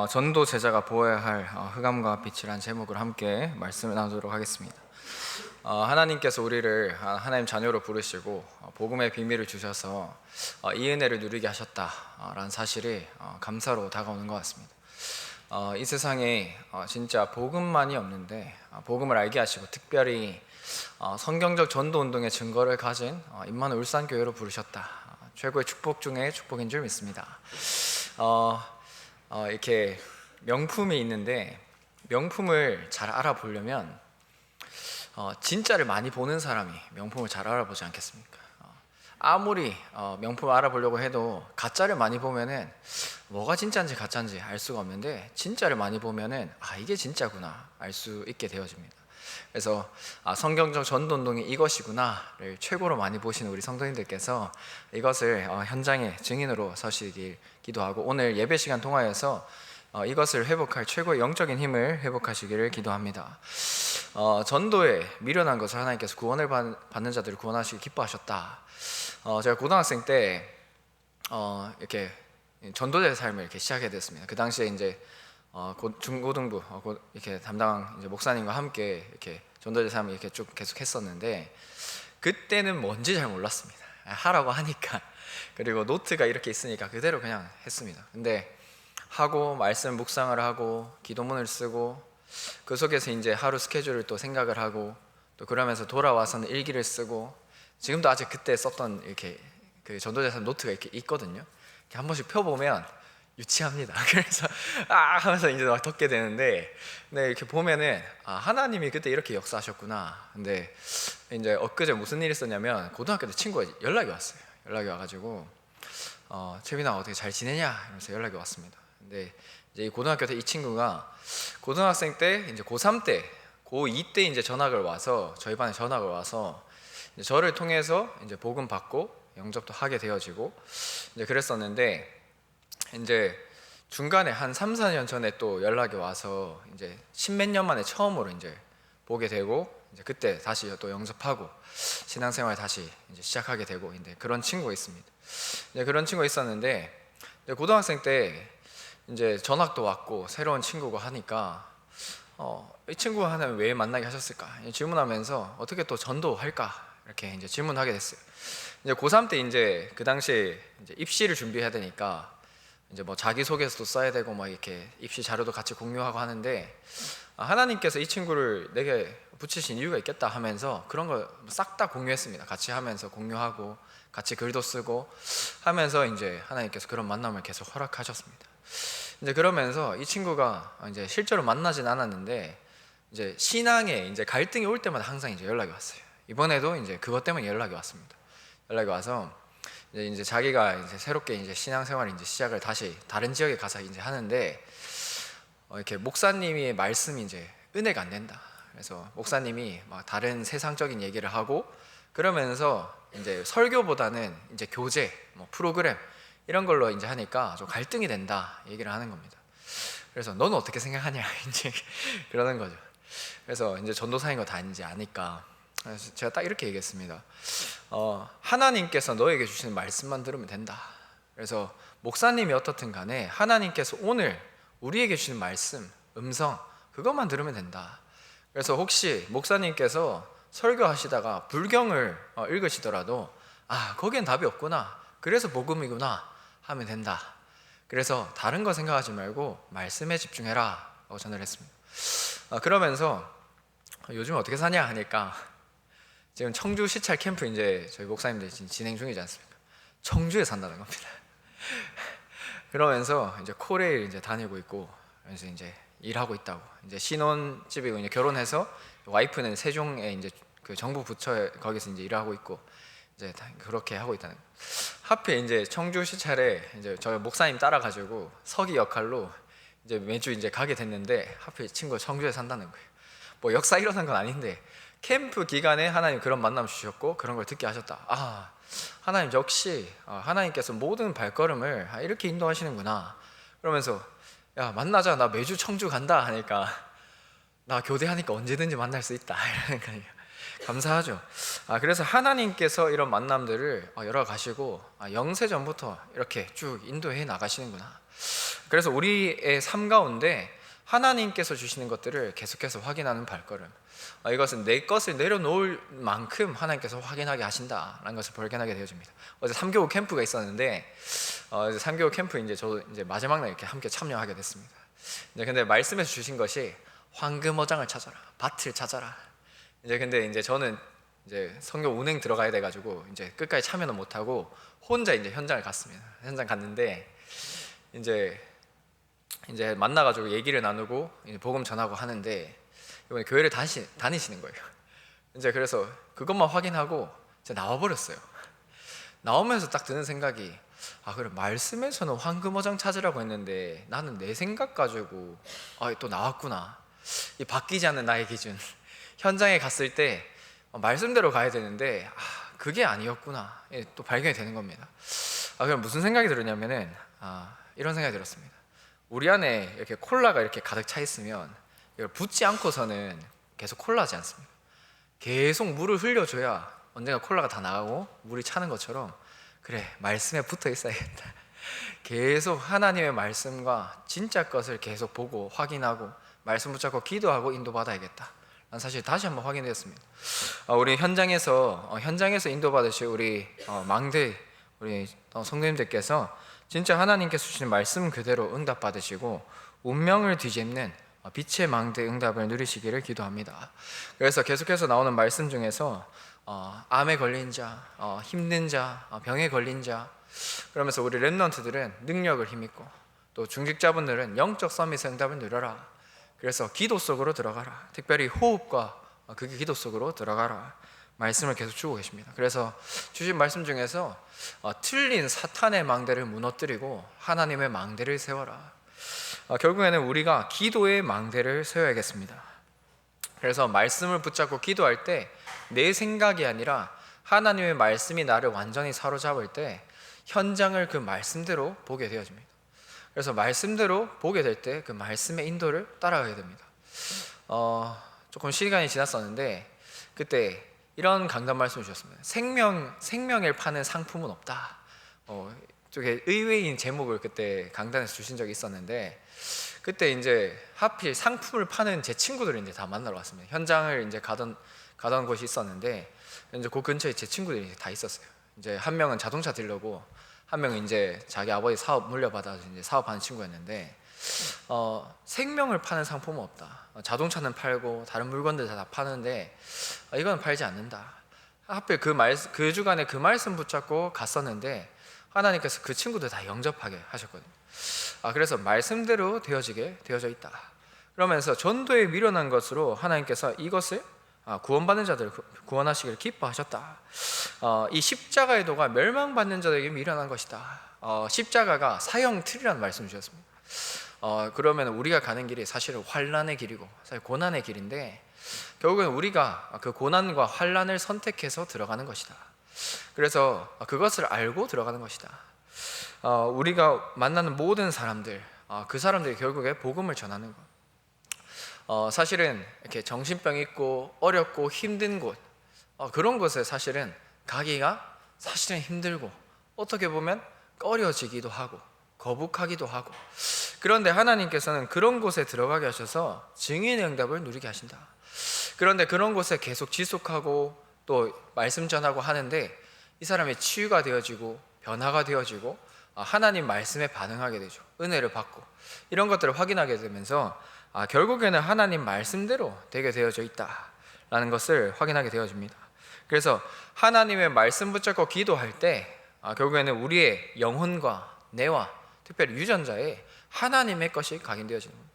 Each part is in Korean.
전도 제자가 보아야 할 흑암과 빛이란 제목으로 함께 말씀을 나누도록 하겠습니다. 하나님께서 우리를 하나님 자녀로 부르시고 복음의 비밀을 주셔서 이 은혜를 누리게 하셨다라는 사실이 감사로 다가오는 것 같습니다. 이 세상에 진짜 복음만이 없는데 복음을 알게 하시고 특별히 성경적 전도 운동의 증거를 가진 임마누엘 울산교회로 부르셨다. 최고의 축복 중에 축복인 줄 믿습니다. 이렇게 명품이 있는데 명품을 잘 알아보려면 진짜를 많이 보는 사람이 명품을 잘 알아보지 않겠습니까? 아무리 명품을 알아보려고 해도 가짜를 많이 보면은 뭐가 진짜인지 가짜인지 알 수가 없는데 진짜를 많이 보면은 이게 진짜구나 알 수 있게 되어집니다. 그래서 성경적 전도운동이 이것이구나를 최고로 많이 보시는 우리 성도님들께서 이것을 현장의 증인으로 서시길 기도하고 오늘 예배 시간 통하여서 이것을 회복할 최고의 영적인 힘을 회복하시기를 기도합니다. 전도에 미련한 것을 하나님께서 구원을 받는 자들을 구원하시기 기뻐하셨다. 제가 고등학생 때 이렇게 전도자의 삶을 이렇게 시작하게 됐습니다. 그 당시에 이제 중고등부 이렇게 담당 이제 목사님과 함께 이렇게 전도자 삶을 이렇게 쭉 계속 했었는데 그때는 뭔지 잘 몰랐습니다. 하라고 하니까 그리고 노트가 이렇게 있으니까 그대로 그냥 했습니다. 근데 하고 말씀 묵상을 하고 기도문을 쓰고 그 속에서 이제 하루 스케줄을 또 생각을 하고 또 그러면서 돌아와서는 일기를 쓰고 지금도 아직 그때 썼던 이렇게 그 전도자 삶 노트가 이렇게 있거든요. 이렇게 한 번씩 펴보면 유치합니다. 그래서 하면서 이제 막 덮게 되는데, 네, 이렇게 보면은 하나님이 그때 이렇게 역사하셨구나. 근데 이제 엊그제 무슨 일이 있었냐면 고등학교 때 친구가 연락이 왔어요. 연락이 와가지고 채빈아 어떻게 잘 지내냐? 이러면서 연락이 왔습니다. 근데 이제 고등학교 때 이 친구가 고등학생 때 이제 고3 때, 고2 때 이제 전학을 와서 저희 반에 전학을 와서 이제 저를 통해서 이제 복음 받고 영접도 하게 되어지고 이제 그랬었는데. 이제 중간에 한 3, 4년 전에 또 연락이 와서 이제 십몇 년 만에 처음으로 이제 보게 되고 이제 그때 다시 또 영접하고 신앙생활 다시 이제 시작하게 되고 이제 그런 친구가 있습니다. 이제 그런 친구가 있었는데 이제 고등학생 때 이제 전학도 왔고 새로운 친구가 하니까 이 친구가 하나님 왜 만나게 하셨을까 질문하면서 어떻게 또 전도할까 이렇게 이제 질문하게 됐어요. 이제 고3 때 이제 그 당시에 이제 입시를 준비해야 되니까 이제 뭐 자기소개서도 써야 되고 뭐 이렇게 입시 자료도 같이 공유하고 하는데 하나님께서 이 친구를 내게 붙이신 이유가 있겠다 하면서 그런 걸 싹 다 공유했습니다. 같이 하면서 공유하고 같이 글도 쓰고 하면서 이제 하나님께서 그런 만남을 계속 허락하셨습니다. 이제 그러면서 이 친구가 이제 실제로 만나진 않았는데 이제 신앙에 이제 갈등이 올 때마다 항상 이제 연락이 왔어요. 이번에도 이제 그것 때문에 연락이 왔습니다. 연락이 와서 이제 자기가 이제 새롭게 이제 신앙생활을 이제 시작을 다시 다른 지역에 가서 이제 하는데 이렇게 목사님이 말씀이 이제 은혜가 안 된다. 그래서 목사님이 막 다른 세상적인 얘기를 하고 그러면서 이제 설교보다는 이제 교재, 뭐 프로그램 이런 걸로 이제 하니까 좀 갈등이 된다 얘기를 하는 겁니다. 그래서 너는 어떻게 생각하냐 이제 그러는 거죠. 그래서 이제 전도사인 거 다 이제 아니까. 그래서 제가 딱 이렇게 얘기했습니다. 하나님께서 너에게 주시는 말씀만 들으면 된다. 그래서 목사님이 어떻든 간에 하나님께서 오늘 우리에게 주시는 말씀, 음성 그것만 들으면 된다. 그래서 혹시 목사님께서 설교하시다가 불경을 읽으시더라도 거기엔 답이 없구나. 그래서 복음이구나 하면 된다. 그래서 다른 거 생각하지 말고 말씀에 집중해라 라고 전화를 했습니다. 그러면서 요즘 어떻게 사냐 하니까 지금 청주 시찰 캠프 이제 저희 목사님들이 지금 진행 중이지 않습니까? 청주에 산다는 겁니다. 그러면서 이제 코레일 이제 다니고 있고, 그래서 이제 일하고 있다고. 이제 신혼집이고 이제 결혼해서 와이프는 세종에 이제 그 정부 부처에 거기서 이제 일하고 있고 이제 그렇게 하고 있다는. 하필 이제 청주 시찰에 이제 저희 목사님 따라가지고 서기 역할로 이제 매주 이제 가게 됐는데 하필 친구가 청주에 산다는 거예요. 뭐 역사 일어난 건 아닌데. 캠프 기간에 하나님 그런 만남 주셨고 그런 걸 듣게 하셨다. 하나님 역시 하나님께서 모든 발걸음을 이렇게 인도하시는구나. 그러면서 야 만나자 나 매주 청주 간다 하니까 나 교대하니까 언제든지 만날 수 있다 이러니까 감사하죠. 그래서 하나님께서 이런 만남들을 열어 가시고 영세전부터 이렇게 쭉 인도해 나가시는구나. 그래서 우리의 삶 가운데 하나님께서 주시는 것들을 계속해서 확인하는 발걸음, 이것은 내 것을 내려놓을 만큼 하나님께서 확인하게 하신다라는 것을 발견하게 되어집니다. 어제 3개월 캠프가 있었는데 이제 3개월 캠프 이제 저도 이제 마지막 날 이렇게 함께 참여하게 됐습니다. 이제 근데 말씀에서 주신 것이 황금어장을 찾아라, 밭을 찾아라. 이제 근데 이제 저는 이제 성경 운행 들어가야 돼가지고 이제 끝까지 참여는 못하고 혼자 이제 현장을 갔습니다. 현장 갔는데 이제 만나가지고 얘기를 나누고 이제 복음 전하고 하는데 이번에 교회를 다시 다니시는 거예요. 이제 그래서 그것만 확인하고 이제 나와버렸어요. 나오면서 딱 드는 생각이, 그래, 말씀에서는 황금어장 찾으라고 했는데 나는 내 생각 가지고 또 나왔구나. 이 바뀌지 않는 나의 기준. 현장에 갔을 때 말씀대로 가야 되는데 그게 아니었구나. 또 발견이 되는 겁니다. 그럼 무슨 생각이 들었냐면은 이런 생각이 들었습니다. 우리 안에 이렇게 콜라가 이렇게 가득 차 있으면 이걸 붓지 않고서는 계속 콜라지 않습니까? 계속 물을 흘려줘야 언젠가 콜라가 다 나가고 물이 차는 것처럼, 그래, 말씀에 붙어 있어야겠다. 계속 하나님의 말씀과 진짜 것을 계속 보고 확인하고 말씀 붙잡고 기도하고 인도받아야겠다. 난 사실 다시 한번 확인되었습니다. 우리 현장에서 인도받으실 우리 망대 우리 성도님들께서 진짜 하나님께서 주시는 말씀 그대로 응답받으시고 운명을 뒤집는 빛의 망대 응답을 누리시기를 기도합니다. 그래서 계속해서 나오는 말씀 중에서 암에 걸린 자, 힘든 자, 병에 걸린 자, 그러면서 우리 렘넌트들은 능력을 힘입고 또 중직자분들은 영적 서밋의 응답을 누려라. 그래서 기도 속으로 들어가라. 특별히 호흡과 그 기도 속으로 들어가라. 말씀을 계속 주고 계십니다. 그래서 주신 말씀 중에서 틀린 사탄의 망대를 무너뜨리고 하나님의 망대를 세워라. 결국에는 우리가 기도의 망대를 세워야겠습니다. 그래서 말씀을 붙잡고 기도할 때 내 생각이 아니라 하나님의 말씀이 나를 완전히 사로잡을 때 현장을 그 말씀대로 보게 되어집니다. 그래서 말씀대로 보게 될 때 그 말씀의 인도를 따라가게 됩니다. 조금 시간이 지났었는데 그때 이런 강단 말씀을 주셨습니다. 생명을 파는 상품은 없다. 쪽에 의외인 제목을 그때 강단에서 주신 적이 있었는데, 그때 이제 하필 상품을 파는 제 친구들을 이제 다 만나러 왔습니다. 현장을 이제 가던 곳이 있었는데 이제 그 근처에 제 친구들이 다 있었어요. 이제 한 명은 자동차 딜러고 한 명은 이제 자기 아버지 사업 물려받아서 이제 사업하는 친구였는데, 생명을 파는 상품은 없다. 자동차는 팔고 다른 물건들 다 파는데 이건 팔지 않는다. 하필 그 주간에 그 말씀 붙잡고 갔었는데 하나님께서 그 친구들 다 영접하게 하셨거든요. 그래서 말씀대로 되어져 있다. 그러면서 전도에 미련한 것으로 하나님께서 이것을 구원받는 자들을 구원하시기를 기뻐하셨다. 이 십자가의 도가 멸망받는 자들에게 미련한 것이다. 십자가가 사형 틀이라는 말씀을 주셨습니다. 그러면 우리가 가는 길이 사실은 환난의 길이고 사실 고난의 길인데, 결국은 우리가 그 고난과 환난을 선택해서 들어가는 것이다. 그래서 그것을 알고 들어가는 것이다. 우리가 만나는 모든 사람들, 그 사람들이 결국에 복음을 전하는 것. 사실은 이렇게 정신병 있고 어렵고 힘든 곳, 그런 곳에 사실은 가기가 사실은 힘들고 어떻게 보면 꺼려지기도 하고 거북하기도 하고, 그런데 하나님께서는 그런 곳에 들어가게 하셔서 증인의 응답을 누리게 하신다. 그런데 그런 곳에 계속 지속하고 또 말씀 전하고 하는데 이 사람이 치유가 되어지고 변화가 되어지고 하나님 말씀에 반응하게 되죠. 은혜를 받고 이런 것들을 확인하게 되면서 결국에는 하나님 말씀대로 되게 되어져 있다라는 것을 확인하게 되어집니다. 그래서 하나님의 말씀 붙잡고 기도할 때 결국에는 우리의 영혼과 뇌와 특별히 유전자에 하나님의 것이 각인되어지는 겁니다.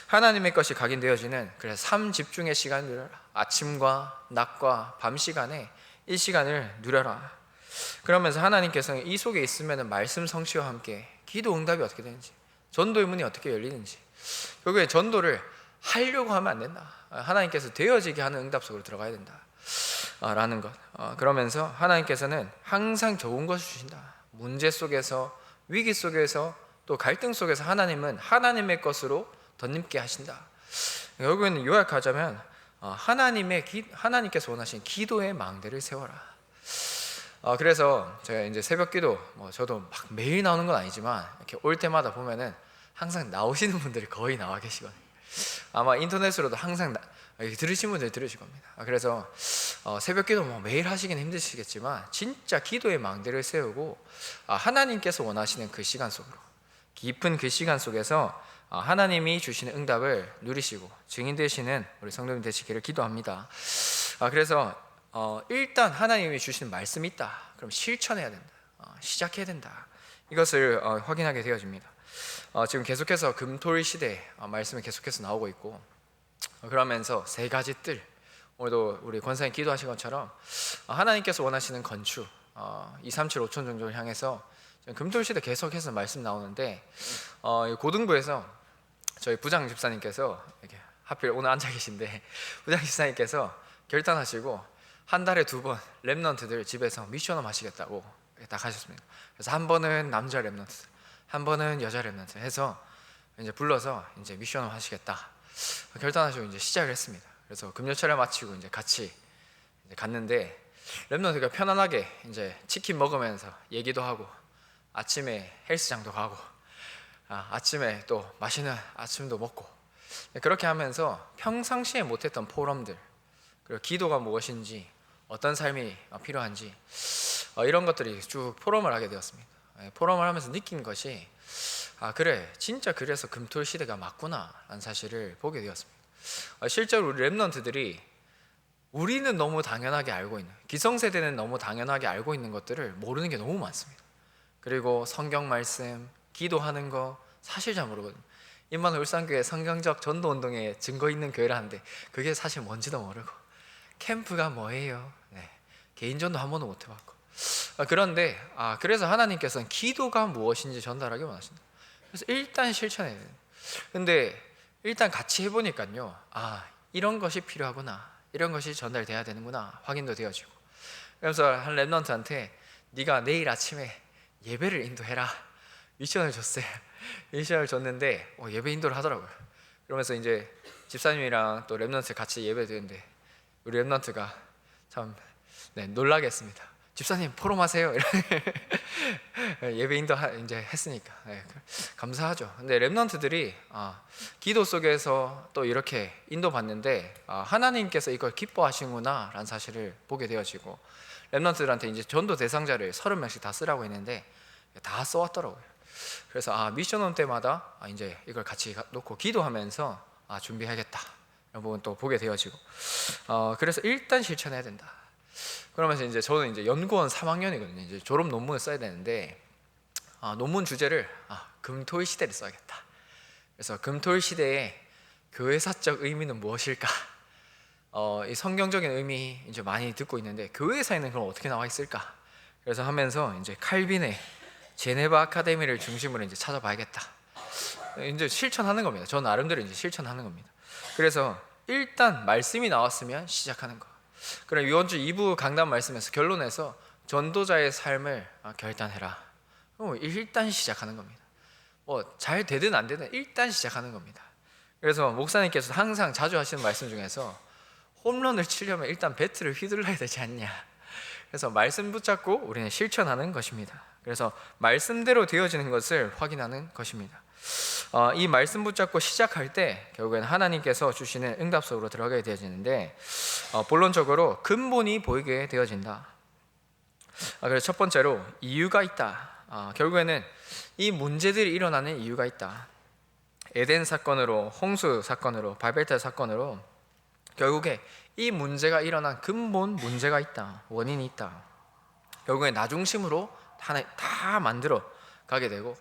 하나님의 것이 각인되어지는, 그래서 삶 집중의 시간을 아침과 낮과 밤 시간에 이 시간을 누려라. 그러면서 하나님께서는 이 속에 있으면 말씀 성취와 함께 기도 응답이 어떻게 되는지, 전도의 문이 어떻게 열리는지, 결국에 전도를 하려고 하면 안 된다. 하나님께서 되어지게 하는 응답 속으로 들어가야 된다 라는 것. 그러면서 하나님께서는 항상 좋은 것을 주신다. 문제 속에서, 위기 속에서, 또 갈등 속에서 하나님은 하나님의 것으로 덧입게 하신다. 결국에는 요약하자면 하나님께서 원하신 기도의 망대를 세워라. 그래서 제가 이제 새벽기도 저도 막 매일 나오는 건 아니지만 이렇게 올 때마다 보면은 항상 나오시는 분들이 거의 나와 계시거든요. 아마 인터넷으로도 항상 이렇게 들으신 분들 들으실 겁니다. 그래서 새벽기도 매일 하시긴 힘드시겠지만 진짜 기도의 망대를 세우고 하나님께서 원하시는 그 시간 속으로 깊은 그 시간 속에서 하나님이 주시는 응답을 누리시고 증인 되시는 우리 성도님 되시기를 기도합니다. 그래서 일단 하나님이 주시는 말씀이 있다. 그럼 실천해야 된다. 시작해야 된다. 이것을 확인하게 되어집니다. 지금 계속해서 금토일 시대 말씀이 계속해서 나오고 있고, 그러면서 세 가지 뜰, 오늘도 우리 권사님 기도하신 것처럼 하나님께서 원하시는 건축 237 5천 정도를 향해서 금토일 시대 계속해서 말씀 나오는데, 고등부에서 저희 부장 집사님께서 이렇게 하필 오늘 앉아 계신데 부장 집사님께서 결단하시고 한 달에 2번 랩넌트들 집에서 미션업 하시겠다고 딱 하셨습니다. 그래서 한 번은 남자 랩넌트, 한 번은 여자 랩넌트 해서 이제 불러서 이제 미션업 하시겠다 결단하시고 이제 시작을 했습니다. 그래서 금요철에 마치고 이제 같이 이제 갔는데 랩넌트가 편안하게 이제 치킨 먹으면서 얘기도 하고 아침에 헬스장도 가고 아침에 또 맛있는 아침도 먹고 그렇게 하면서 평상시에 못했던 포럼들, 그리고 기도가 무엇인지 어떤 삶이 필요한지 이런 것들이 쭉 포럼을 하게 되었습니다. 포럼을 하면서 느낀 것이 그래 진짜 그래서 금토일 시대가 맞구나 라는 사실을 보게 되었습니다. 실제로 우리 랩넌트들이 우리는 너무 당연하게 알고 있는, 기성세대는 너무 당연하게 알고 있는 것들을 모르는 게 너무 많습니다. 그리고 성경 말씀, 기도하는 거 사실 잘 모르거든요. 임마누엘 울산교회 성경적 전도운동에 증거 있는 교회라는데 그게 사실 뭔지도 모르고, 캠프가 뭐예요? 개인전도 한 번도 못 해봤고, 그런데 그래서 하나님께서는 기도가 무엇인지 전달하기 원하신다. 그래서 일단 실천해야 돼요. 근데 일단 같이 해보니까요, 이런 것이 필요하구나, 이런 것이 전달돼야 되는구나 확인도 되어지고, 그래서 한 랩넌트한테 네가 내일 아침에 예배를 인도해라 미션을 줬어요. 미션을 줬는데 예배 인도를 하더라고요. 그러면서 이제 집사님이랑 또 랩넌트 같이 예배 드는데 우리 랩넌트가 참 놀라게 했습니다. 집사님 포럼하세요. 예배 인도 이제 했으니까 감사하죠. 근데 랩넌트들이 기도 속에서 또 이렇게 인도 받는데 하나님께서 이걸 기뻐하시는구나 라는 사실을 보게 되어지고, 랩넌트들한테 이제 전도 대상자를 30명씩 다 쓰라고 했는데 다 써왔더라고요. 그래서 미션홈 때마다 이제 이걸 같이 놓고 기도하면서 준비해야겠다 이런 부분 또 보게 되어지고, 그래서 일단 실천해야 된다. 그러면서 이제 저는 이제 연구원 3학년이거든요. 이제 졸업 논문을 써야 되는데 논문 주제를 금토일 시대를 써야겠다. 그래서 금토일 시대의 교회사적 의미는 무엇일까? 이 성경적인 의미 이제 많이 듣고 있는데 교회사에는 그럼 어떻게 나와 있을까? 그래서 하면서 이제 칼빈의 제네바 아카데미를 중심으로 이제 찾아봐야겠다. 이제 실천하는 겁니다. 저 나름대로 이제 실천하는 겁니다. 그래서 일단 말씀이 나왔으면 시작하는 거. 그럼 이번 주 2부 강단 말씀에서 결론에서 전도자의 삶을 결단해라. 일단 시작하는 겁니다. 잘 되든 안 되든 일단 시작하는 겁니다. 그래서 목사님께서 항상 자주 하시는 말씀 중에서 홈런을 치려면 일단 배트를 휘둘러야 되지 않냐. 그래서 말씀 붙잡고 우리는 실천하는 것입니다. 그래서 말씀대로 되어지는 것을 확인하는 것입니다. 이 말씀 붙잡고 시작할 때 결국에는 하나님께서 주시는 응답 속으로 들어가게 되어지는데, 본론적으로 근본이 보이게 되어진다. 그래서 첫 번째로 이유가 있다. 결국에는 이 문제들이 일어나는 이유가 있다. 에덴 사건으로, 홍수 사건으로, 바벨탑 사건으로 결국에 이 문제가 일어난 근본 문제가 있다. 원인이 있다. 결국에 나 중심으로 다 만들어 가게 되고,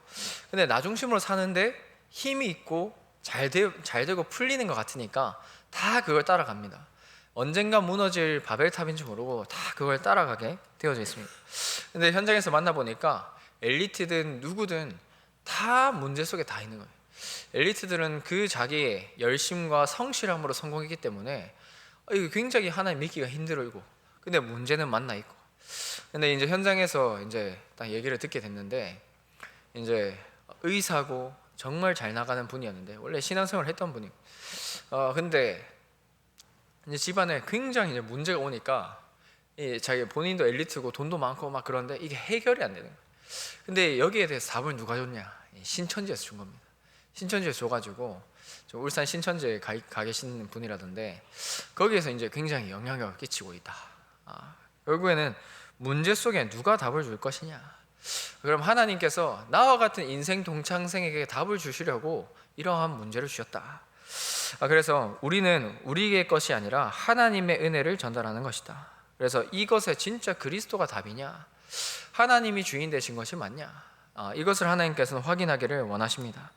근데 나 중심으로 사는데 힘이 있고 잘 되고 풀리는 것 같으니까 다 그걸 따라갑니다. 언젠가 무너질 바벨탑인지 모르고 다 그걸 따라가게 되어져 있습니다. 근데 현장에서 만나보니까 엘리트든 누구든 다 문제 속에 다 있는 거예요. 엘리트들은 그 자기의 열심과 성실함으로 성공했기 때문에 이거 굉장히 하나님 믿기가 힘들고, 근데 문제는 만나 있고. 근데 이제 현장에서 이제 딱 얘기를 듣게 됐는데, 이제 의사고 정말 잘 나가는 분이었는데 원래 신앙생활을 했던 분이고, 근데 이제 집안에 굉장히 이제 문제가 오니까 자기 본인도 엘리트고 돈도 많고 막 그런데 이게 해결이 안 되는 거예요. 근데 여기에 대해서 답을 누가 줬냐? 신천지에서 준 겁니다. 신천지에서 줘가지고 저 울산 신천지에 가 계시는 분이라던데 거기에서 이제 굉장히 영향력을 끼치고 있다. 결국에는 문제 속에 누가 답을 줄 것이냐? 그럼 하나님께서 나와 같은 인생 동창생에게 답을 주시려고 이러한 문제를 주셨다. 그래서 우리는 우리의 것이 아니라 하나님의 은혜를 전달하는 것이다. 그래서 이것에 진짜 그리스도가 답이냐? 하나님이 주인 되신 것이 맞냐? 이것을 하나님께서는 확인하기를 원하십니다.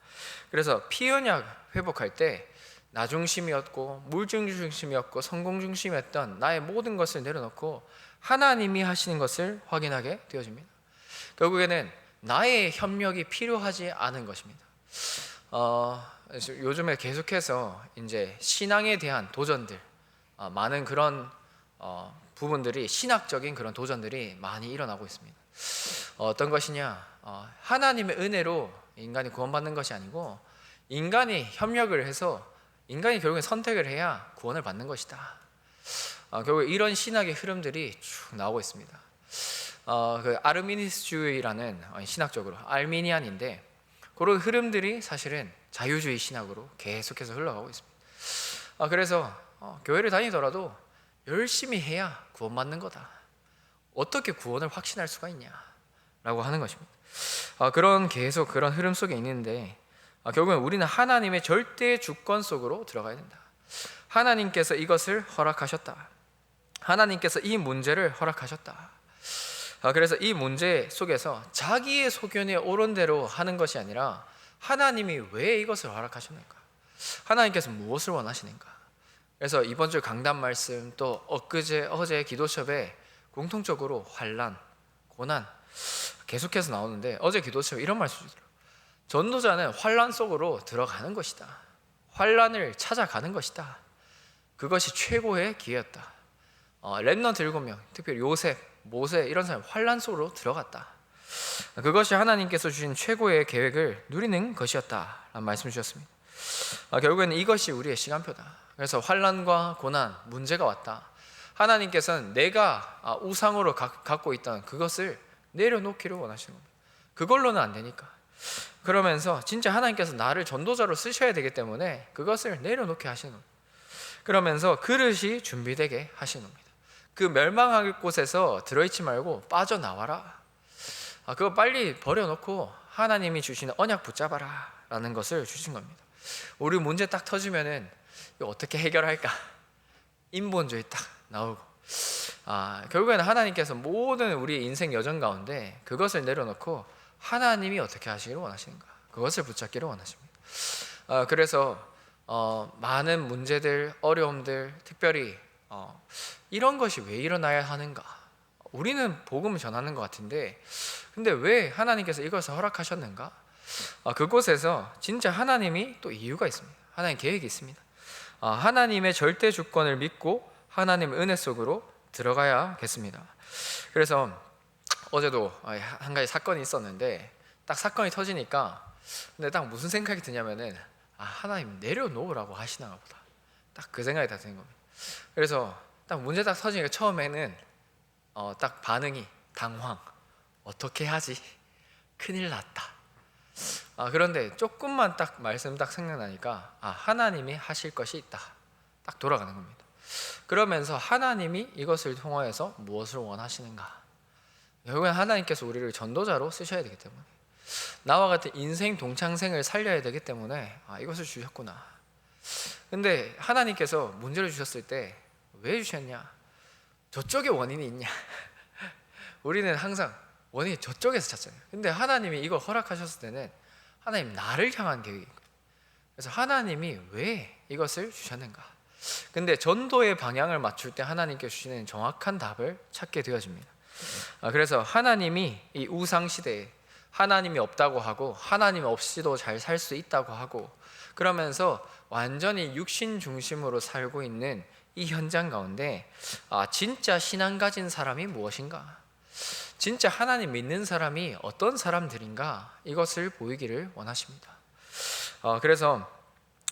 그래서 피언약 회복할 때 나 중심이었고 물질 중심이었고 성공 중심이었던 나의 모든 것을 내려놓고 하나님이 하시는 것을 확인하게 되어집니다. 결국에는 나의 협력이 필요하지 않은 것입니다. 요즘에 계속해서 이제 신앙에 대한 도전들, 많은 그런 부분들이 신학적인 그런 도전들이 많이 일어나고 있습니다. 어떤 것이냐? 하나님의 은혜로 인간이 구원받는 것이 아니고 인간이 협력을 해서 인간이 결국에 선택을 해야 구원을 받는 것이다. 결국 이런 신학의 흐름들이 쭉 나오고 있습니다. 그 아르미니스주의라는 신학적으로 알미니안인데 그런 흐름들이 사실은 자유주의 신학으로 계속해서 흘러가고 있습니다. 그래서 교회를 다니더라도 열심히 해야 구원받는 거다. 어떻게 구원을 확신할 수가 있냐라고 하는 것입니다. 계속 그런 흐름 속에 있는데 결국엔 우리는 하나님의 절대 주권 속으로 들어가야 된다. 하나님께서 이것을 허락하셨다. 하나님께서 이 문제를 허락하셨다. 그래서 이 문제 속에서 자기의 소견에 옳은 대로 하는 것이 아니라 하나님이 왜 이것을 허락하셨는가? 하나님께서 무엇을 원하시는가? 그래서 이번 주 강단 말씀 또 어제 기도첩에 공통적으로 환난, 고난 계속해서 나오는데 어제 기도첩에 이런 말씀을 주더라고요. 전도자는 환난 속으로 들어가는 것이다. 환난을 찾아가는 것이다. 그것이 최고의 기회였다. 렘넌트 7명, 특별히 요셉, 모세 이런 사람이 환난 속으로 들어갔다. 그것이 하나님께서 주신 최고의 계획을 누리는 것이었다 라는 말씀을 주셨습니다. 결국에는 이것이 우리의 시간표다. 그래서 환난과 고난, 문제가 왔다. 하나님께서는 내가 우상으로 갖고 있던 그것을 내려놓기를 원하시는 겁니다. 그걸로는 안 되니까. 그러면서 진짜 하나님께서 나를 전도자로 쓰셔야 되기 때문에 그것을 내려놓게 하시는 겁니다. 그러면서 그릇이 준비되게 하시는 겁니다. 그 멸망할 곳에서 들어있지 말고 빠져나와라. 그거 빨리 버려놓고 하나님이 주시는 언약 붙잡아라 라는 것을 주신 겁니다. 우리 문제 딱 터지면은 이거 어떻게 해결할까? 인본주의 딱 나오고 결국에는 하나님께서 모든 우리 인생 여정 가운데 그것을 내려놓고 하나님이 어떻게 하시기를 원하시는가? 그것을 붙잡기를 원하십니다. 그래서 많은 문제들, 어려움들, 특별히 이런 것이 왜 일어나야 하는가? 우리는 복음을 전하는 것 같은데 근데 왜 하나님께서 이것을 허락하셨는가? 그곳에서 진짜 하나님이 또 이유가 있습니다. 하나님 계획이 있습니다. 하나님의 절대 주권을 믿고 하나님의 은혜 속으로 들어가야겠습니다. 그래서 어제도 한 가지 사건이 있었는데 딱 사건이 터지니까 근데 딱 무슨 생각이 드냐면은 하나님 내려놓으라고 하시나 보다. 딱 그 생각이 다 드는 겁니다. 그래서 딱 문제 딱 터지니까 처음에는 딱 반응이 당황. 어떻게 하지? 큰일 났다. 그런데 조금만 딱 말씀 딱 생각나니까 하나님이 하실 것이 있다. 딱 돌아가는 겁니다. 그러면서 하나님이 이것을 통하여서 무엇을 원하시는가? 결국엔 하나님께서 우리를 전도자로 쓰셔야 되기 때문에 나와 같은 인생 동창생을 살려야 되기 때문에 이것을 주셨구나. 근데 하나님께서 문제를 주셨을 때 왜 주셨냐? 저쪽에 원인이 있냐? 우리는 항상 원인이 저쪽에서 찾잖아요. 근데 하나님이 이걸 허락하셨을 때는 하나님 나를 향한 계획인 거예요. 그래서 하나님이 왜 이것을 주셨는가? 근데 전도의 방향을 맞출 때 하나님께 주시는 정확한 답을 찾게 되어집니다. 그래서 하나님이 이 우상 시대에 하나님이 없다고 하고 하나님 없이도 잘 살 수 있다고 하고 그러면서 완전히 육신 중심으로 살고 있는 이 현장 가운데 진짜 신앙 가진 사람이 무엇인가? 진짜 하나님 믿는 사람이 어떤 사람들인가? 이것을 보이기를 원하십니다. 그래서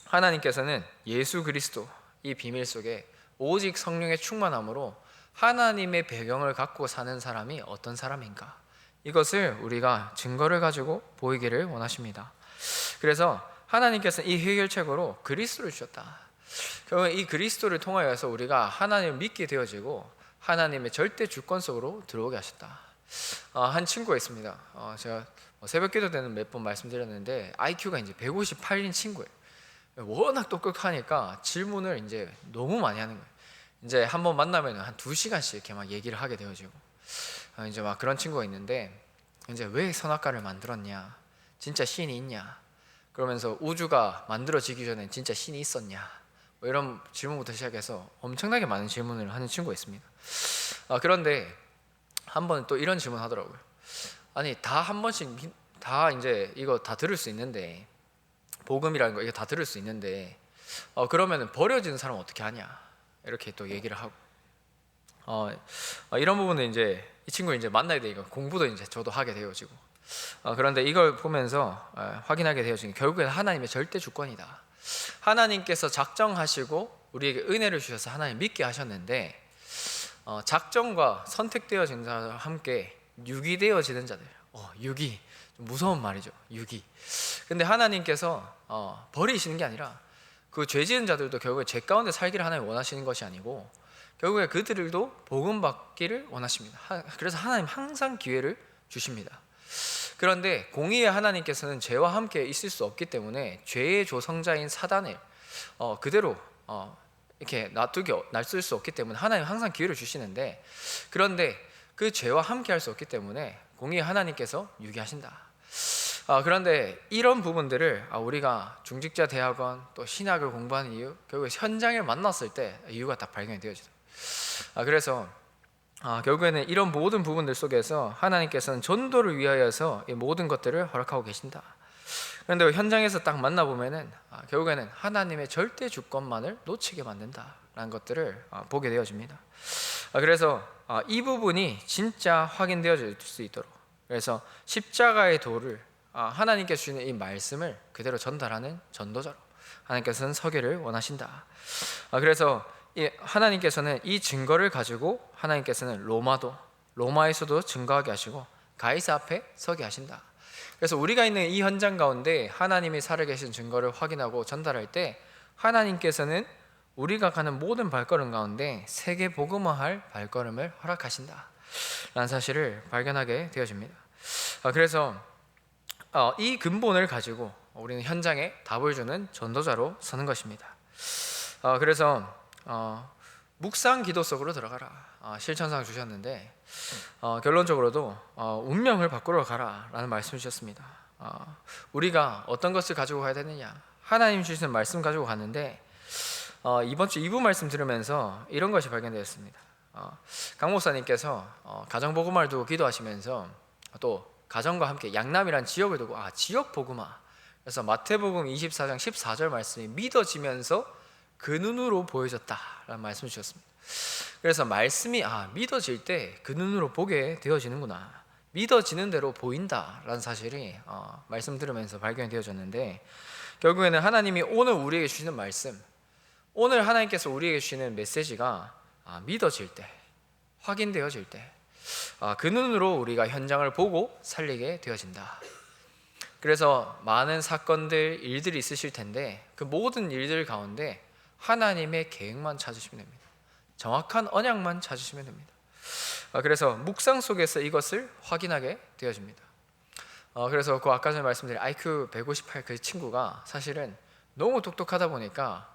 하나님께서는 예수 그리스도 이 비밀 속에 오직 성령의 충만함으로 하나님의 배경을 갖고 사는 사람이 어떤 사람인가, 이것을 우리가 증거를 가지고 보이기를 원하십니다. 그래서 하나님께서는 이 해결책으로 그리스도를 주셨다. 결국 이 그리스도를 통하여서 우리가 하나님을 믿게 되어지고 하나님의 절대 주권 속으로 들어오게 하셨다. 한 친구가 있습니다. 제가 새벽 기도 때는 몇 번 말씀드렸는데 IQ가 이제 158인 친구예요. 워낙 똑똑하니까 질문을 이제 너무 많이 하는 거예요. 이제 한번 만나면 한 2시간씩 이렇게 막 얘기를 하게 되어지고, 이제 막 그런 친구가 있는데, 이제 왜 선악과를 만들었냐, 진짜 신이 있냐, 그러면서 우주가 만들어지기 전에 진짜 신이 있었냐, 뭐 이런 질문부터 시작해서 엄청나게 많은 질문을 하는 친구가 있습니다. 그런데 한 번 또 이런 질문 하더라고요. 아니, 다 한 번씩 다 이제 이거 다 들을 수 있는데, 복음이라는 거 이거 다 들을 수 있는데, 그러면 버려지는 사람은 어떻게 하냐, 이렇게 또 얘기를 하고, 이런 부분은 이제 이 친구 이제 만나야 되니까 공부도 이제 저도 하게 되어지고, 그런데 이걸 보면서 확인하게 되어지는 게 결국엔 하나님의 절대 주권이다. 하나님께서 작정하시고 우리에게 은혜를 주셔서 하나님 믿게 하셨는데, 작정과 선택되어진 자와 함께 유기되어지는 자들, 유기, 좀 무서운 말이죠, 유기. 근데 하나님께서 버리시는 게 아니라 그 죄 지은 자들도 결국에 죄 가운데 살기를 하나님 원하시는 것이 아니고, 결국에 그들도 복음 받기를 원하십니다. 그래서 하나님 항상 기회를 주십니다. 그런데 공의의 하나님께서는 죄와 함께 있을 수 없기 때문에 죄의 조성자인 사단을 그대로 이렇게 놔둘 수 없기 때문에 하나님 항상 기회를 주시는데, 그런데 그 죄와 함께 할 수 없기 때문에 공의의 하나님께서 유기하신다. 그런데 이런 부분들을 우리가 중직자 대학원 또 신학을 공부하는 이유, 결국에 현장을 만났을 때 이유가 딱 발견이 되어지죠. 그래서 결국에는 이런 모든 부분들 속에서 하나님께서는 전도를 위하여서 이 모든 것들을 허락하고 계신다. 그런데 현장에서 딱 만나보면은 결국에는 하나님의 절대 주권만을 놓치게 만든다라는 것들을 보게 되어집니다. 그래서 이 부분이 진짜 확인되어질 수 있도록, 그래서 십자가의 도를 하나님께서 주시는 이 말씀을 그대로 전달하는 전도자로 하나님께서는 서기를 원하신다. 그래서 하나님께서는 이 증거를 가지고 하나님께서는 로마에서도 증거하게 하시고 가이사 앞에 서게 하신다. 그래서 우리가 있는 이 현장 가운데 하나님이 살아계신 증거를 확인하고 전달할 때 하나님께서는 우리가 가는 모든 발걸음 가운데 세계 복음화할 발걸음을 허락하신다 라는 사실을 발견하게 되어집니다. 그래서 이 근본을 가지고 우리는 현장에 답을 주는 전도자로 서는 것입니다. 그래서 묵상 기도 속으로 들어가라, 실천상 주셨는데, 결론적으로도 운명을 바꾸러 가라 라는 말씀을 주셨습니다. 우리가 어떤 것을 가지고 가야 되느냐, 하나님 주시는 말씀 가지고 갔는데, 이번 주 2부 말씀 들으면서 이런 것이 발견되었습니다. 강 목사님께서 가정복음화를 두고 기도하시면서 또 가정과 함께 양남이란 지역을 두고 지역 복음화, 그래서 마태복음 24장 14절 말씀이 믿어지면서 그 눈으로 보여졌다라는 말씀을 주셨습니다. 그래서 말씀이 믿어질 때 그 눈으로 보게 되어지는구나, 믿어지는 대로 보인다라는 사실이 말씀 들으면서 발견이 되어졌는데, 결국에는 하나님이 오늘 우리에게 주시는 말씀, 오늘 하나님께서 우리에게 주시는 메시지가 믿어질 때, 확인되어질 때 그 눈으로 우리가 현장을 보고 살리게 되어진다. 그래서 많은 사건들, 일들이 있으실 텐데 그 모든 일들 가운데 하나님의 계획만 찾으시면 됩니다. 정확한 언약만 찾으시면 됩니다. 그래서 묵상 속에서 이것을 확인하게 되어집니다. 그래서 그 아까 전에 말씀드린 IQ 158 그 친구가 사실은 너무 똑똑하다 보니까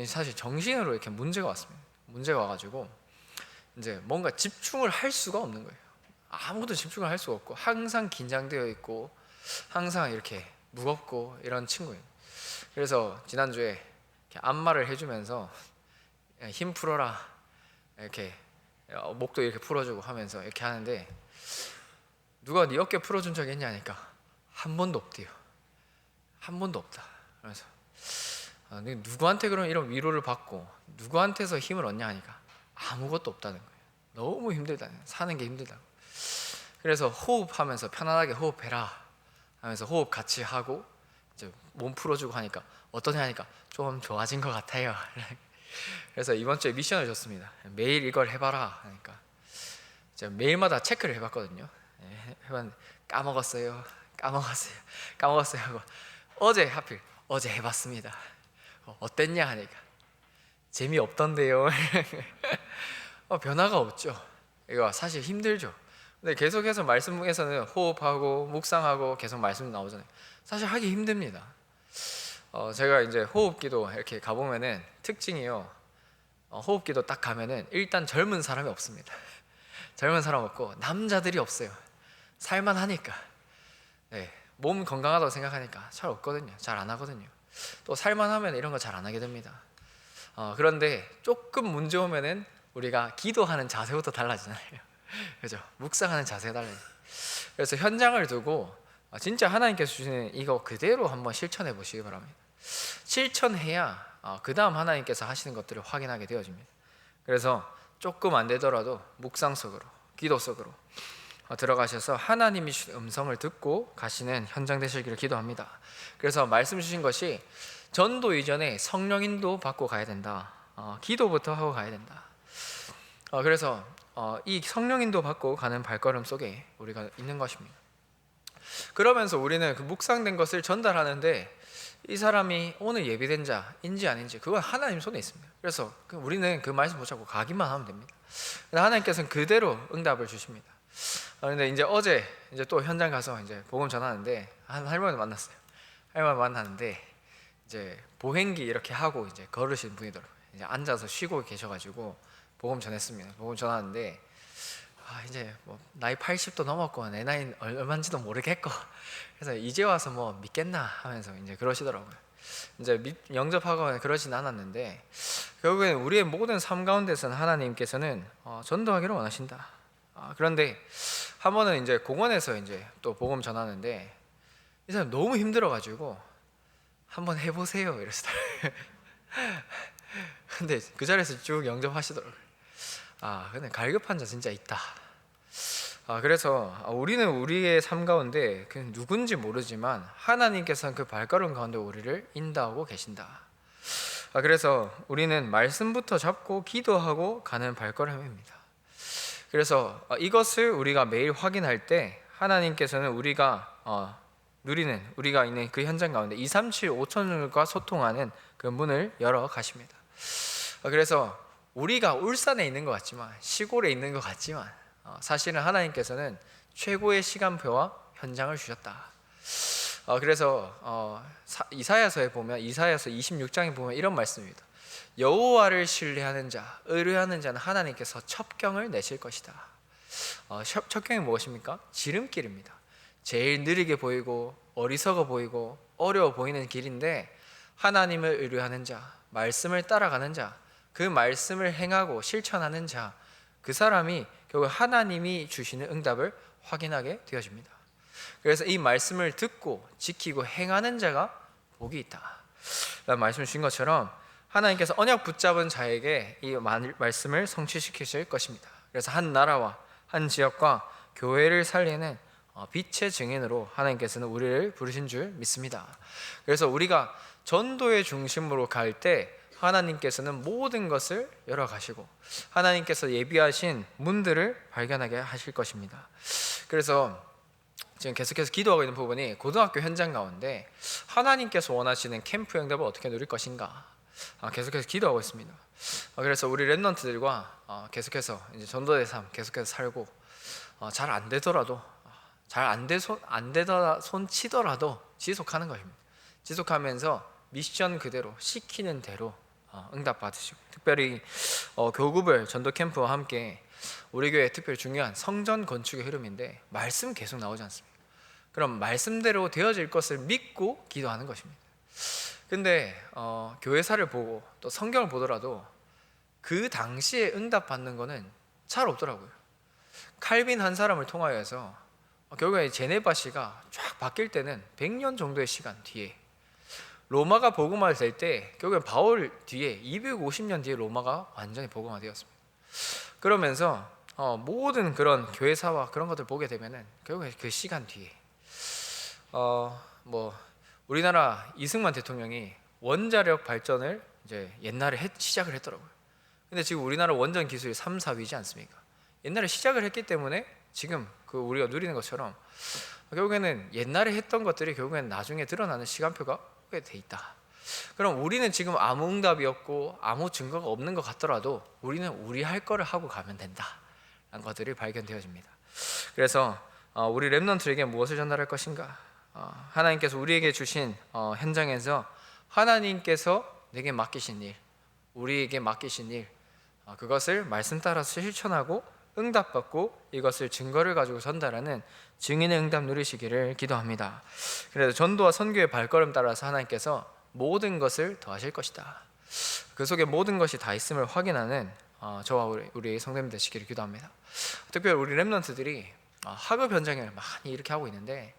사실 정신으로 이렇게 문제가 왔습니다. 문제가 와가지고 이제 뭔가 집중을 할 수가 없는 거예요. 아무도 집중을 할 수가 없고 항상 긴장되어 있고 항상 이렇게 무겁고 이런 친구예요. 그래서 지난주에 이렇게 안마를 해주면서 힘 풀어라, 이렇게 목도 이렇게 풀어주고 하면서 이렇게 하는데, 누가 네 어깨 풀어준 적이 있냐니까 한 번도 없대요. 한 번도 없다. 그래서 누구한테 그럼 이런 위로를 받고 누구한테서 힘을 얻냐 하니까 아무것도 없다는 거예요. 너무 힘들다는, 사는 게 힘들다고. 그래서 호흡하면서 편안하게 호흡해라 하면서 호흡 같이 하고 이제 몸 풀어주고 하니까 어떠냐 하니까 좀 좋아진 것 같아요. 그래서 이번 주에 미션을 줬습니다. 매일 이걸 해봐라 하니까 제가 매일마다 체크를 해봤거든요. 해봤는데 까먹었어요 하고 어제 하필 어제 해봤습니다. 어땠냐 하니까 재미없던데요. 변화가 없죠. 이거 사실 힘들죠. 근데 계속해서 말씀에서는 호흡하고 묵상하고 계속 말씀 나오잖아요. 사실 하기 힘듭니다. 제가 이제 호흡기도 이렇게 가보면은 특징이요. 호흡기도 딱 가면은 일단 젊은 사람이 없습니다. 젊은 사람 없고 남자들이 없어요. 살만하니까. 네, 몸 건강하다고 생각하니까 잘 없거든요. 잘 안 하거든요. 또 살만하면 이런 거 잘 안 하게 됩니다. 그런데 조금 문제 오면은 우리가 기도하는 자세부터 달라지잖아요. 그죠? 묵상하는 자세가 달라요. 그래서 현장을 두고 진짜 하나님께서 주시는 이거 그대로 한번 실천해 보시기 바랍니다. 실천해야 그 다음 하나님께서 하시는 것들을 확인하게 되어집니다. 그래서 조금 안 되더라도 묵상 속으로, 기도 속으로 들어가셔서 하나님이 주신 음성을 듣고 가시는 현장 되시기를 기도합니다. 그래서 말씀 주신 것이 전도 이전에 성령 인도 받고 가야 된다. 기도부터 하고 가야 된다. 그래서 이 성령 인도 받고 가는 발걸음 속에 우리가 있는 것입니다. 그러면서 우리는 그 묵상된 것을 전달하는데 이 사람이 오늘 예비된 자인지 아닌지 그건 하나님 손에 있습니다. 그래서 우리는 그 말씀 붙잡고 가기만 하면 됩니다. 하나님께서는 그대로 응답을 주십니다. 그런데 이제 어제 이제 또 현장 가서 이제 복음 전하는데 한 할머니 만났어요. 할머니 만났는데 이제 보행기 이렇게 하고 이제 걸으신 분이더라고요. 이제 앉아서 쉬고 계셔가지고 복음 전했습니다. 복음 전하는데 이제 뭐 나이 80도 넘었고 내 나이는 얼마인지도 모르겠고 그래서 이제 와서 뭐 믿겠나 하면서 이제 그러시더라고요. 이제 영접하거나 그러진 않았는데 결국엔 우리의 모든 삶 가운데서는 하나님께서는 전도하기를 원하신다. 그런데 한 번은 이제 공원에서 이제 또 복음 전하는데 이 사람 너무 힘들어가지고 한번 해보세요 이러시더라고요. 근데 그 자리에서 쭉 영접하시더라고요. 근데 갈급한 자 진짜 있다. 그래서 우리는 우리의 삶 가운데 그 누군지 모르지만 하나님께서는 그 발걸음 가운데 우리를 인도하고 계신다. 그래서 우리는 말씀부터 잡고 기도하고 가는 발걸음입니다. 그래서 이것을 우리가 매일 확인할 때 하나님께서는 우리가 누리는 우리가 있는 그 현장 가운데 237 5천을과 소통하는 그 문을 열어 가십니다. 그래서 우리가 울산에 있는 것 같지만 시골에 있는 것 같지만 사실은 하나님께서는 최고의 시간표와 현장을 주셨다. 그래서 이사야서에 보면 이사야서 26장에 보면 이런 말씀입니다. 여호와를 신뢰하는 자, 의뢰하는 자는 하나님께서 첩경을 내실 것이다. 첩경이 무엇입니까? 지름길입니다. 제일 느리게 보이고 어리석어 보이고 어려워 보이는 길인데 하나님을 의뢰하는 자, 말씀을 따라가는 자, 그 말씀을 행하고 실천하는 자, 그 사람이 결국 하나님이 주시는 응답을 확인하게 되어집니다. 그래서 이 말씀을 듣고 지키고 행하는 자가 복이 있다 라는 말씀을 주신 것처럼 하나님께서 언약 붙잡은 자에게 이 말씀을 성취시키실 것입니다. 그래서 한 나라와 한 지역과 교회를 살리는 빛의 증인으로 하나님께서는 우리를 부르신 줄 믿습니다. 그래서 우리가 전도의 중심으로 갈 때 하나님께서는 모든 것을 열어가시고 하나님께서 예비하신 문들을 발견하게 하실 것입니다. 그래서 지금 계속해서 기도하고 있는 부분이 고등학교 현장 가운데 하나님께서 원하시는 캠프 응답을 어떻게 누릴 것인가 계속해서 기도하고 있습니다. 그래서 우리 랩런트들과 계속해서 이제 전도의 삶 계속해서 살고 잘 안 되더라도 안 되더라 손 치더라도 지속하는 것입니다. 지속하면서 미션 그대로 시키는 대로 응답 받으시고 특별히 교급을 전도 캠프와 함께 우리 교회 특별히 중요한 성전 건축의 흐름인데 말씀 계속 나오지 않습니까? 그럼 말씀대로 되어질 것을 믿고 기도하는 것입니다. 근데 교회사를 보고 또 성경을 보더라도 그 당시에 응답받는 거는 잘 없더라고요. 칼빈 한 사람을 통하여서 결국에 제네바시가 쫙 바뀔 때는 100년 정도의 시간 뒤에 로마가 복음화 될 때 결국엔 바울 뒤에 250년 뒤에 로마가 완전히 복음화 되었습니다. 그러면서 모든 그런 교회사와 그런 것들 보게 되면은 결국에 그 시간 뒤에 우리나라 이승만 대통령이 원자력 발전을 이제 옛날에 시작을 했더라고요. 근데 지금 우리나라 원전 기술이 3, 4위지 않습니까? 옛날에 시작을 했기 때문에 지금 그 우리가 누리는 것처럼 결국에는 옛날에 했던 것들이 결국에는 나중에 드러나는 시간표가 꽤 돼 있다. 그럼 우리는 지금 아무 응답이 없고 아무 증거가 없는 것 같더라도 우리는 우리 할 거를 하고 가면 된다라는 것들이 발견되어집니다. 그래서 우리 렘넌트에게 무엇을 전달할 것인가? 하나님께서 우리에게 주신 현장에서 하나님께서 내게 맡기신 일, 우리에게 맡기신 일, 그것을 말씀 따라서 실천하고 응답받고 이것을 증거를 가지고 전달하는 증인의 응답 누리시기를 기도합니다. 그래서 전도와 선교의 발걸음 따라서 하나님께서 모든 것을 더하실 것이다. 그 속에 모든 것이 다 있음을 확인하는 저와 우리 성도님 되시기를 기도합니다. 특별히 우리 렘넌트들이 학업 현장을 많이 이렇게 하고 있는데,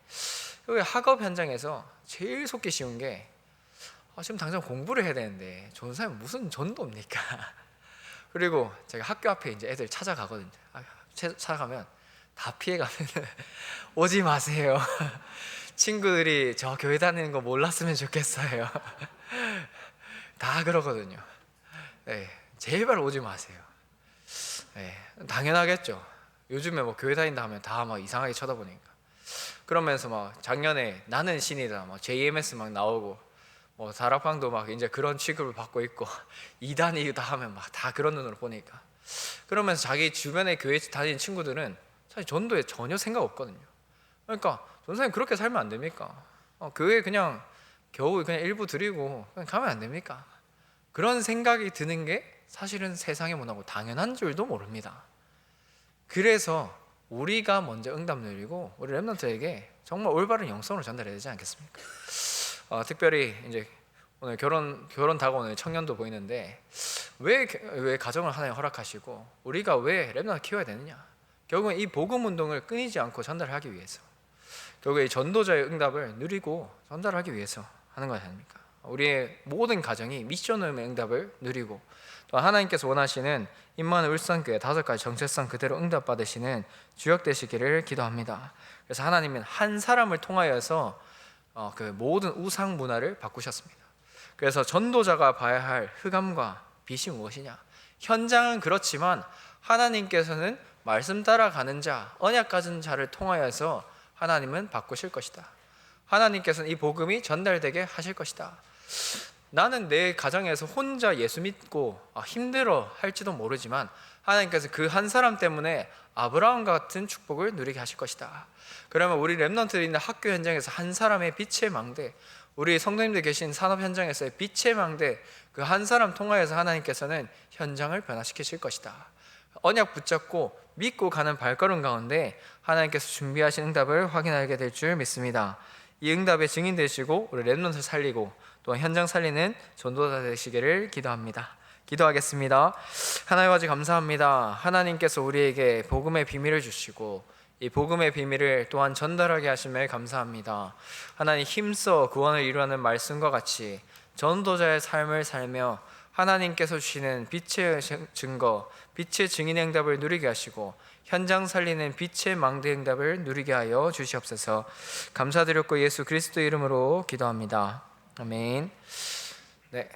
여기 학업 현장에서 제일 속기 쉬운 게 지금 당장 공부를 해야 되는데 전사님 무슨 전도입니까? 그리고 제가 학교 앞에 이제 애들 찾아가거든요. 찾아가면 다 피해가면 오지 마세요. 친구들이 저 교회 다니는 거 몰랐으면 좋겠어요. 다 그러거든요. 네, 제발 오지 마세요. 네, 당연하겠죠. 요즘에 뭐 교회 다닌다 하면 다 막 이상하게 쳐다보니까. 그러면서 막 작년에 나는 신이다, 막 JMS 막 나오고, 뭐 다락방도 막 이제 그런 취급을 받고 있고, 이단이다 하면 막 다 그런 눈으로 보니까. 그러면서 자기 주변에 교회 다니는 친구들은 사실 전도에 전혀 생각 없거든요. 그러니까 전사님 그렇게 살면 안 됩니까? 교회 그냥 겨우 그냥 일부 드리고 그냥 가면 안 됩니까? 그런 생각이 드는 게 사실은 세상의 문화고 당연한 줄도 모릅니다. 그래서 우리가 먼저 응답 누리고 우리 렘넌트에게 정말 올바른 영성을 전달해야 되지 않겠습니까? 특별히 이제 오늘 결혼 다가오는 청년도 보이는데 왜 가정을 하나님 허락하시고 우리가 왜 렘넌트 키워야 되느냐? 결국은 이 복음 운동을 끊이지 않고 전달하기 위해서, 결국에 전도자의 응답을 누리고 전달하기 위해서 하는 것 아닙니까? 우리의 모든 가정이 미션의 응답을 누리고 또 하나님께서 원하시는 임마누엘 울산교회 5가지 정체성 그대로 응답받으시는 주역 되시기를 기도합니다. 그래서 하나님은 한 사람을 통하여서 그 모든 우상 문화를 바꾸셨습니다. 그래서 전도자가 봐야 할 흑암과 빛이 무엇이냐? 현장은 그렇지만 하나님께서는 말씀 따라가는 자, 언약 가진 자를 통하여서 하나님은 바꾸실 것이다. 하나님께서는 이 복음이 전달되게 하실 것이다. 나는 내 가정에서 혼자 예수 믿고 힘들어 할지도 모르지만 하나님께서 그 한 사람 때문에 아브라함 같은 축복을 누리게 하실 것이다. 그러면 우리 렘넌트들이 있는 학교 현장에서 한 사람의 빛의 망대, 우리 성도님들 계신 산업 현장에서의 빛의 망대, 그 한 사람 통하여서 하나님께서는 현장을 변화시키실 것이다. 언약 붙잡고 믿고 가는 발걸음 가운데 하나님께서 준비하신 응답을 확인하게 될 줄 믿습니다. 이 응답의 증인 되시고 우리 렘넌트 살리고 또한 현장 살리는 전도자 되시기를 기도합니다. 기도하겠습니다. 하나님 아버지 감사합니다. 하나님께서 우리에게 복음의 비밀을 주시고 이 복음의 비밀을 또한 전달하게 하심에 감사합니다. 하나님 힘써 구원을 이루는 말씀과 같이 전도자의 삶을 살며 하나님께서 주시는 빛의 증거, 빛의 증인의 응답을 누리게 하시고 현장 살리는 빛의 망대 응답을 누리게 하여 주시옵소서. 감사드렸고 예수 그리스도 이름으로 기도합니다. 아멘. 네,